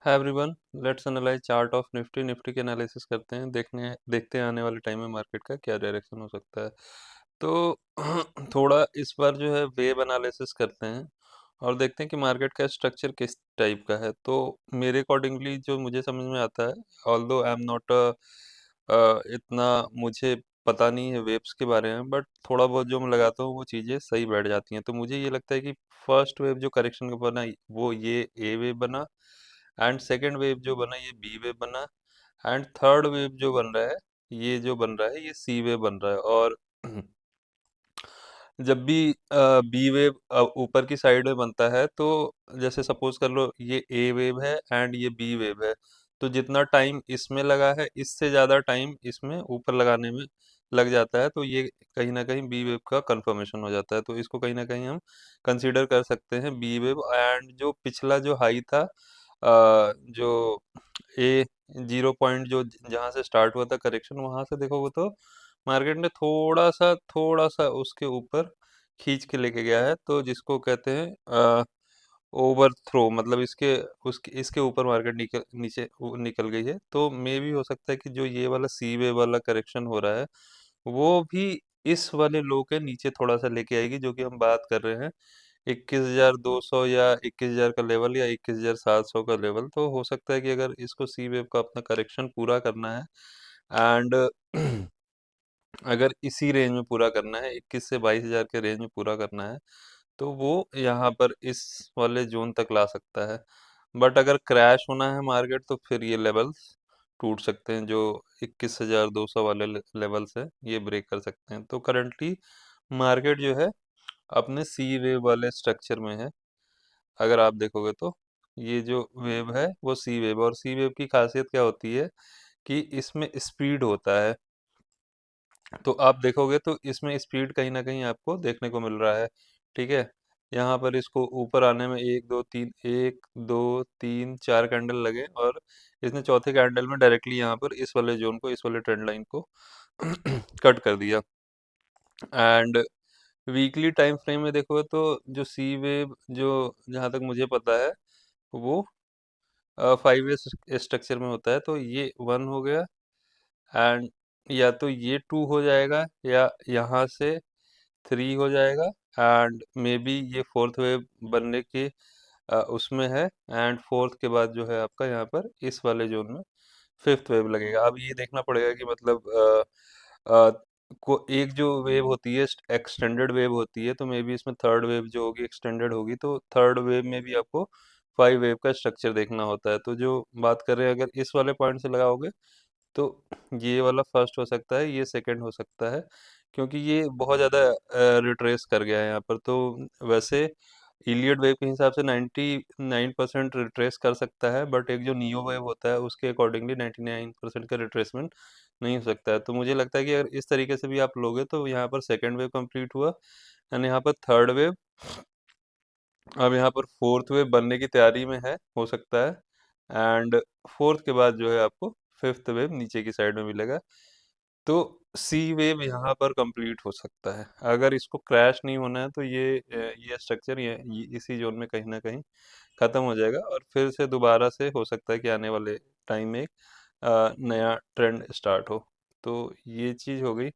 Hi everyone, let's analyse chart of Nifty. Nifty के analysis करते हैं, देखते हैं आने वाले टाइम में मार्केट का क्या डायरेक्शन हो सकता है। तो थोड़ा इस बार जो है वेव एनालिसिस करते हैं और देखते हैं कि मार्केट का स्ट्रक्चर किस टाइप का है। तो मेरे अकॉर्डिंगली जो मुझे समझ में आता है, ऑल्दो आई एम नॉट इतना मुझे पता नहीं है वेव्स के बारे में, बट थोड़ा बहुत जो मैं लगाता हूँ वो चीज़ें सही बैठ जाती हैं। तो मुझे ये लगता है कि फर्स्ट वेव जो करेक्शन का बना वो ये ए वेव बना, एंड सेकंड वेव जो बना ये बी वेव बना, एंड थर्ड वेव जो बन रहा है ये जो बन रहा है ये सी वेव बन रहा है। और जब भी बी वेव ऊपर की साइड में बनता है, तो जैसे सपोज कर लो ये ए वेव है एंड ये बी वेव है, तो जितना टाइम इसमें लगा है इससे ज़्यादा टाइम इसमें ऊपर लगाने में लग जाता है, तो ये कहीं ना कहीं बी वेव का कंफर्मेशन हो जाता है। तो इसको कहीं ना कहीं हम कंसीडर कर सकते हैं बी वेव। एंड जो पिछला जो हाई था, जो ए 0 पॉइंट जो जहाँ से स्टार्ट हुआ था करेक्शन, वहां से देखोगे तो मार्केट ने थोड़ा सा उसके ऊपर खींच के लेके गया है, तो जिसको कहते हैं ओवर थ्रो, मतलब इसके ऊपर मार्केट निकल गई है। तो मे भी हो सकता है कि जो ये वाला सी वे वाला करेक्शन हो रहा है वो भी इस वाले लो के नीचे थोड़ा सा लेके आएगी, जो कि हम बात कर रहे हैं 21,200 या 21,000 का लेवल या 21,700 का लेवल। तो हो सकता है कि अगर इसको सी वेव का अपना करेक्शन पूरा करना है, एंड अगर इसी रेंज में पूरा करना है, 21 से 22,000 के रेंज में पूरा करना है, तो वो यहाँ पर इस वाले जोन तक ला सकता है। बट अगर क्रैश होना है मार्केट, तो फिर ये लेवल्स टूट सकते हैं, जो 21,200 वाले लेवल्स है ये ब्रेक कर सकते हैं। तो करंटली मार्केट जो है अपने सी वेव वाले स्ट्रक्चर में है। अगर आप देखोगे तो ये जो वेव है वो सी वेव, और सी वेव की खासियत क्या होती है कि इसमें स्पीड होता है। तो आप देखोगे तो इसमें स्पीड कहीं ना कहीं आपको देखने को मिल रहा है। ठीक है, यहाँ पर इसको ऊपर आने में एक दो तीन चार कैंडल लगे, और इसने चौथे कैंडल में डायरेक्टली यहाँ पर इस वाले जोन को, इस वाले ट्रेंड लाइन को कट कर दिया। एंड वीकली टाइम फ्रेम में देखोगे तो जो सी वेव, जो जहाँ तक मुझे पता है वो 5 वे स्ट्रक्चर में होता है। तो ये 1 हो गया, एंड या तो ये 2 हो जाएगा, या यहाँ से 3 हो जाएगा, एंड मे बी ये फोर्थ वेव बनने की उसमें है। एंड फोर्थ के बाद जो है आपका यहाँ पर इस वाले जोन में फिफ्थ वेव लगेगा। अब ये देखना पड़ेगा कि मतलब अ, को एक जो वेव होती है एक्सटेंडेड वेव होती है, तो मे बी इसमें थर्ड वेव जो होगी एक्सटेंडेड होगी, तो थर्ड वेव में भी आपको 5 वेव का स्ट्रक्चर देखना होता है। तो जो बात कर रहे हैं, अगर इस वाले पॉइंट से लगाओगे तो ये वाला फर्स्ट हो सकता है, ये सेकंड हो सकता है, क्योंकि ये बहुत ज़्यादा रिट्रेस कर गया है यहाँ पर। तो वैसे इलियड वेव के हिसाब से 99% रिट्रेस कर सकता है, बट एक जो नियो वेव होता है उसके अकॉर्डिंगली 99% का रिट्रेसमेंट नहीं हो सकता है। तो मुझे लगता है कि अगर इस तरीके से भी आप लोगे तो यहाँ पर सेकेंड वेव कंप्लीट हुआ, एंड यहाँ पर थर्ड वेव, अब यहाँ पर फोर्थ वेव बनने की तैयारी में है, हो सकता है। एंड फोर्थ के बाद जो है आपको फिफ्थ वेव नीचे की साइड में मिलेगा। तो सी वेव यहाँ पर कंप्लीट हो सकता है। अगर इसको क्रैश नहीं होना है, तो ये स्ट्रक्चर ये इसी जोन में कहीं ना कहीं खत्म हो जाएगा, और फिर से दोबारा से हो सकता है कि आने वाले टाइम में एक नया ट्रेंड स्टार्ट हो। तो ये चीज़ हो गई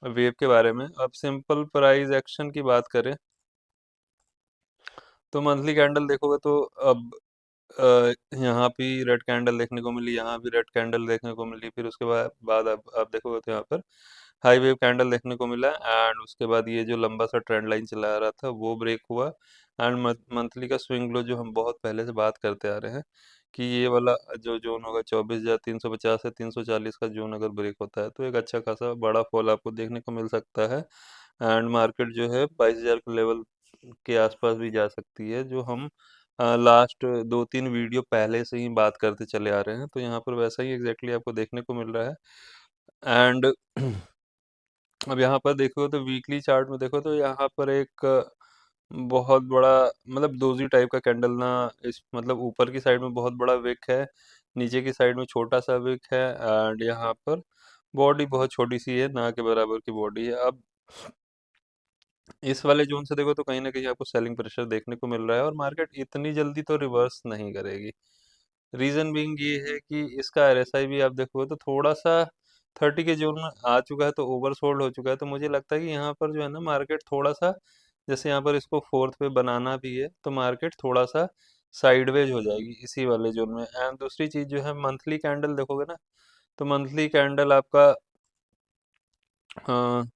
वेव के बारे में। अब सिंपल प्राइस एक्शन की बात करें, तो मंथली कैंडल देखोगे तो अब यहाँ भी रेड कैंडल देखने को मिली, यहाँ भी रेड कैंडल देखने को मिली, फिर उसके बाद अब आप देखोगे तो यहाँ पर हाई वेव कैंडल देखने को मिला, एंड उसके बाद ये जो लंबा सा ट्रेंड लाइन चला आ रहा था वो ब्रेक हुआ। एंड मंथली का स्विंग लो जो हम बहुत पहले से बात करते आ रहे हैं कि ये वाला जो जोन होगा 24,350 से 340 का जोन, अगर ब्रेक होता है तो एक अच्छा खासा बड़ा फॉल आपको देखने को मिल सकता है। एंड मार्केट जो है 22,000 के लेवल के आसपास भी जा सकती है, जो हम लास्ट 2-3 वीडियो पहले से ही बात करते चले आ रहे हैं। तो यहाँ पर वैसा ही एग्जैक्टली आपको देखने को मिल रहा है। एंड अब यहाँ पर देखो तो वीकली चार्ट में देखो तो यहाँ पर एक बहुत बड़ा, मतलब दोजी टाइप का कैंडल ना, इस मतलब ऊपर की साइड में बहुत बड़ा विक है, नीचे की साइड में छोटा सा विक है, एंड यहाँ पर बॉडी बहुत छोटी सी है, ना के बराबर की बॉडी है। अब इस वाले जोन से देखो तो कहीं ना कहीं आपको सेलिंग प्रेशर देखने को मिल रहा है, और मार्केट इतनी जल्दी तो रिवर्स नहीं करेगी। रीजन बीइंग ये है कि इसका आरएसआई भी आप देखोगे तो थोड़ा सा 30 के जोन में आ चुका है, तो ओवरसोल्ड हो चुका है। तो मुझे लगता है कि यहाँ पर जो है ना मार्केट थोड़ा सा, जैसे यहाँ पर इसको फोर्थ पे बनाना भी है, तो मार्केट थोड़ा सा साइडवेज हो जाएगी इसी वाले जोन में। एंड दूसरी चीज जो है, मंथली कैंडल देखोगे ना, तो मंथली कैंडल आपका हाँ,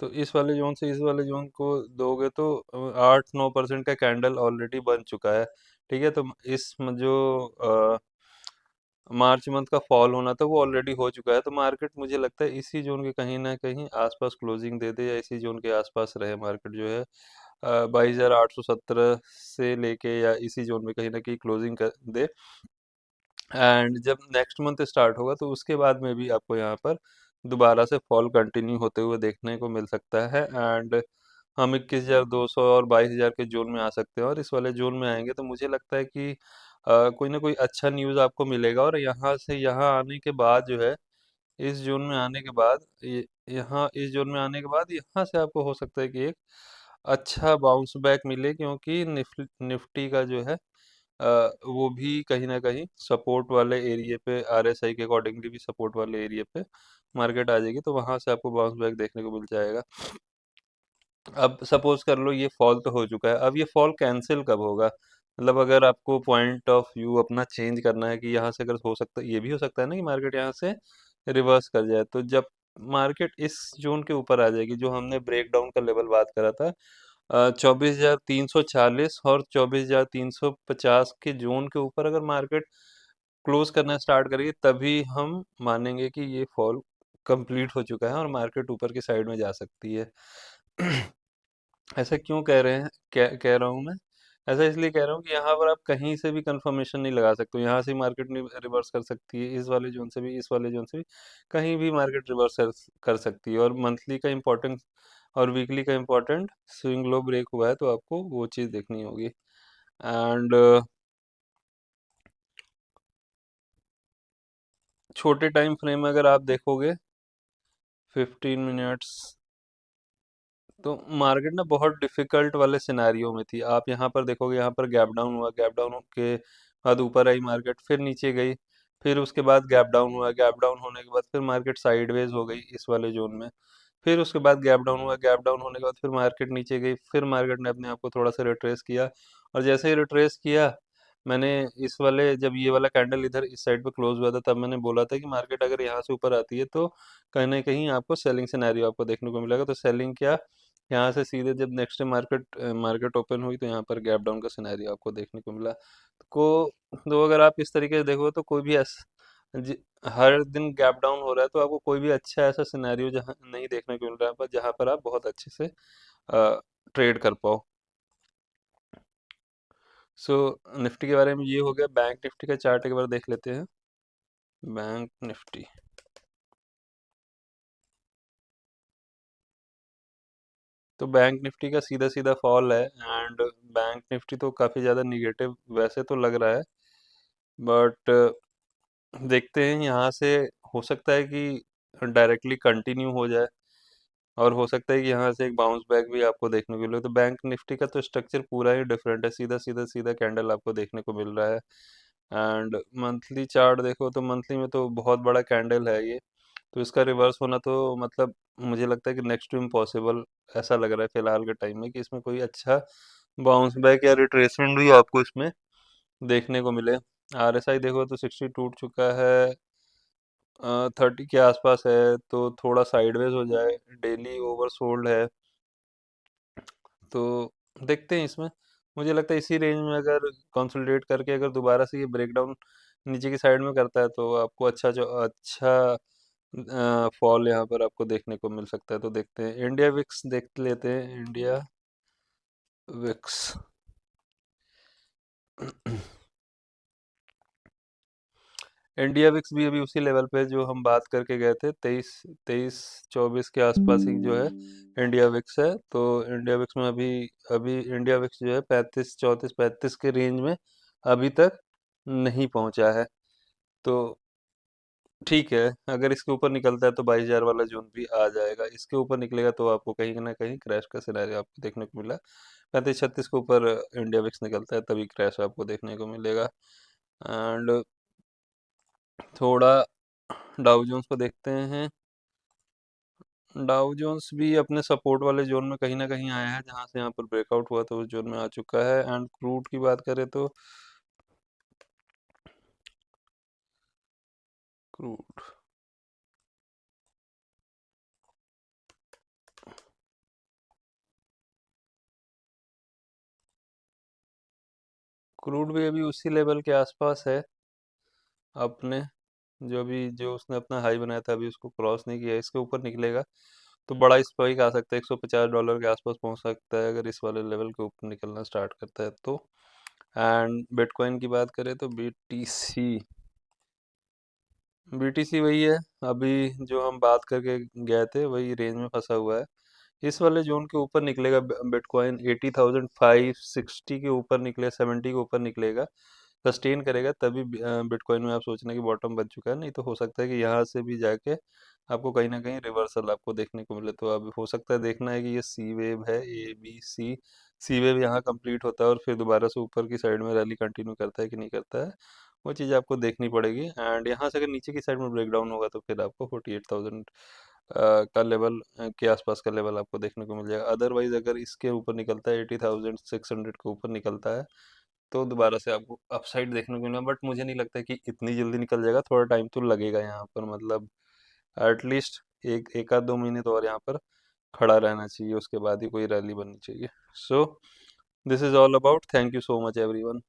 तो इस वाले जोन से इस वाले जोन को दोगे तो 8-9% का कैंडल ऑलरेडी बन चुका है। ठीक है, तो जो मार्च मंथ का फॉल होना था वो ऑलरेडी हो चुका है। तो मार्केट मुझे लगता है इसी जोन के कहीं ना कहीं आसपास क्लोजिंग दे दे, या इसी जोन के आसपास रहे मार्केट जो है 22,817 से लेके, या इसी जोन में कहीं ना कहीं क्लोजिंग कर दे। एंड जब नेक्स्ट मंथ स्टार्ट होगा तो उसके बाद में भी आपको यहाँ पर दोबारा से फॉल कंटिन्यू होते हुए देखने को मिल सकता है। एंड हम 21,200 और 22,000 के जोन में आ सकते हैं, और इस वाले जोन में आएंगे तो मुझे लगता है कि कोई ना कोई अच्छा न्यूज़ आपको मिलेगा। और यहाँ से यहाँ आने के बाद जो है, इस जोन में आने के बाद यहाँ इस जोन में आने के बाद यहाँ से आपको हो सकता है कि एक अच्छा बाउंस बैक मिले, क्योंकि निफ्टी का जो है वो भी कहीं ना कहीं सपोर्ट वाले एरिया पे, आरएसआई के अकॉर्डिंगली भी सपोर्ट वाले एरिया पे मार्केट आ जाएगी, तो वहां से आपको बाउंस बैक देखने को मिल जाएगा। अब सपोज कर लो ये फॉल तो हो चुका है, अब ये फॉल कैंसिल कब होगा? मतलब अगर आपको पॉइंट ऑफ व्यू अपना चेंज करना है कि यहाँ से अगर हो सकता है, ये भी हो सकता है ना कि मार्केट यहाँ से रिवर्स कर जाए, तो जब मार्केट इस जोन के ऊपर आ जाएगी, जो हमने ब्रेक डाउन का लेवल बात करा था 24,340 और 24,350 के जोन के ऊपर अगर मार्केट क्लोज करना स्टार्ट करेगी, तभी हम मानेंगे कि ये फॉल कंप्लीट हो चुका है और मार्केट ऊपर की साइड में जा सकती है। ऐसा क्यों कह रहे हैं, कह रहा हूँ मैं? ऐसा इसलिए कह रहा हूँ कि यहाँ पर आप कहीं से भी कंफर्मेशन नहीं लगा सकते हो। यहाँ से मार्केट नहीं रिवर्स कर सकती है, इस वाले जोन से भी, इस वाले जोन से भी, कहीं भी मार्केट रिवर्स कर सकती है। और मंथली का इम्पोर्टेंट और वीकली का इम्पोर्टेंट, स्विंग लो ब्रेक हुआ है तो आपको वो चीज़ देखनी होगी। एंड छोटे टाइम फ्रेम में अगर आप देखोगे 15 मिनट्स, तो मार्केट ना बहुत डिफिकल्ट वाले सिनारियो में थी। आप यहाँ पर देखोगे, यहाँ पर गैप डाउन हुआ, गैप डाउन के बाद ऊपर आई मार्केट, फिर नीचे गई, फिर उसके बाद गैप डाउन हुआ, गैप डाउन होने के बाद फिर मार्केट साइडवेज हो गई इस वाले जोन में, फिर उसके बाद गैप डाउन हुआ, गैप डाउन होने के बाद फिर मार्केट नीचे गई, फिर मार्केट ने अपने आप को थोड़ा सा रिट्रेस किया। और जैसे ही रिट्रेस किया, मैंने इस वाले, जब ये वाला कैंडल इधर इस साइड पे क्लोज हुआ था, तब मैंने बोला था कि मार्केट अगर यहाँ से ऊपर आती है तो कहीं ना कहीं आपको सेलिंग सिनेरियो आपको देखने को मिलेगा। तो सेलिंग क्या, यहाँ से सीधे जब next day market market open हुई तो यहाँ पर गैप डाउन का सिनेरियो आपको देखने को मिला। को तो अगर आप इस तरीके से देखो तो कोई भी हर दिन गैप डाउन हो रहा है, तो आपको कोई भी अच्छा ऐसा सिनेरियो जहाँ नहीं देखने को मिल रहा है, पर जहाँ पर आप बहुत अच्छे से ट्रेड कर पाओ। सो निफ्टी के बारे में ये हो गया। बैंक निफ्टी का चार्ट एक बार देख लेते हैं। बैंक निफ्टी, तो बैंक निफ्टी का सीधा सीधा फॉल है। एंड बैंक निफ्टी तो काफ़ी ज़्यादा निगेटिव वैसे तो लग रहा है, बट देखते हैं यहाँ से। हो सकता है कि डायरेक्टली कंटिन्यू हो जाए, और हो सकता है कि यहाँ से एक बाउंस बैक भी आपको देखने को मिले। तो बैंक निफ्टी का तो स्ट्रक्चर पूरा ही डिफरेंट है, सीधा सीधा सीधा कैंडल आपको देखने को मिल रहा है। एंड मंथली चार्ट देखो तो मंथली में तो बहुत बड़ा कैंडल है ये, तो इसका रिवर्स होना तो मतलब मुझे लगता है कि नेक्स्ट टू इम्पॉसिबल ऐसा लग रहा है फिलहाल के टाइम में, कि इसमें कोई अच्छा बाउंस बैक या रिट्रेसमेंट भी आपको इसमें देखने को मिले। आरएसआई देखो तो 60 टूट चुका है, 30 के आसपास है, तो थोड़ा साइडवेज हो जाए, डेली ओवरसोल्ड है। तो देखते हैं इसमें, मुझे लगता है इसी रेंज में अगर कंसोलिडेट करके अगर दोबारा से ये ब्रेकडाउन नीचे की साइड में करता है, तो आपको अच्छा फॉल यहाँ पर आपको देखने को मिल सकता है। तो देखते हैं, इंडिया विक्स देख लेते हैं। इंडिया विक्स इंडिया विक्स भी अभी उसी लेवल पे है जो हम बात करके गए थे, 23-24 के आसपास ही जो है इंडिया विक्स है। तो इंडिया विक्स में अभी अभी इंडिया विक्स जो है 35-34-35 के रेंज में अभी तक नहीं पहुंचा है। तो ठीक है, अगर इसके ऊपर निकलता है तो 22,000 वाला जोन भी आ जाएगा। इसके ऊपर निकलेगा तो आपको कहीं ना कहीं क्रैश का सिनेरियो आपको देखने को मिला। 35-36 के ऊपर इंडिया विक्स निकलता है तभी क्रैश आपको देखने को मिलेगा। एंड थोड़ा डाउ जोन्स को देखते हैं। डाउ जोन्स भी अपने सपोर्ट वाले जोन में कहीं ना कहीं आया है, जहां से यहाँ पर ब्रेकआउट हुआ तो उस जोन में आ चुका है। एंड क्रूड की बात करें तो क्रूड क्रूड भी अभी उसी लेवल के आसपास है अपने, जो उसने अपना हाई बनाया था अभी उसको क्रॉस नहीं किया। इसके ऊपर निकलेगा तो बड़ा स्पाइक आ सकता है, $150 के आसपास पहुंच सकता है अगर इस वाले लेवल के ऊपर निकलना स्टार्ट करता है तो। एंड बिटकॉइन की बात करें तो बीटीसी वही है, अभी जो हम बात करके गए थे वही रेंज में फंसा हुआ है। इस वाले जोन के ऊपर निकलेगा बिटकॉइन, 80,560 के ऊपर निकले, 70 के ऊपर निकलेगा, सस्टेन करेगा तभी बिटकॉइन में आप सोचना कि बॉटम बन चुका है। नहीं तो हो सकता है कि यहाँ से भी जाके आपको कहीं ना कहीं रिवर्सल आपको देखने को मिले। तो अब हो सकता है देखना है कि ये सी वेव है, सी वेव यहाँ कंप्लीट होता है और फिर दोबारा से ऊपर की साइड में रैली कंटिन्यू करता है कि नहीं करता है, वो चीज़ आपको देखनी पड़ेगी। एंड यहाँ से अगर नीचे की साइड में ब्रेकडाउन होगा तो फिर आपको 48,000 का लेवल के आसपास का लेवल आपको देखने को मिल जाएगा। अदरवाइज अगर इसके ऊपर निकलता है, 80,600 के ऊपर निकलता है, तो दोबारा से आपको अपसाइड देखने को मिलेगा। बट मुझे नहीं लगता कि इतनी जल्दी निकल जाएगा, थोड़ा टाइम तो लगेगा यहाँ पर, मतलब एटलीस्ट एक आध 2 महीने तो और यहाँ पर खड़ा रहना चाहिए, उसके बाद ही कोई रैली बननी चाहिए। So this is all about, thank you so much everyone.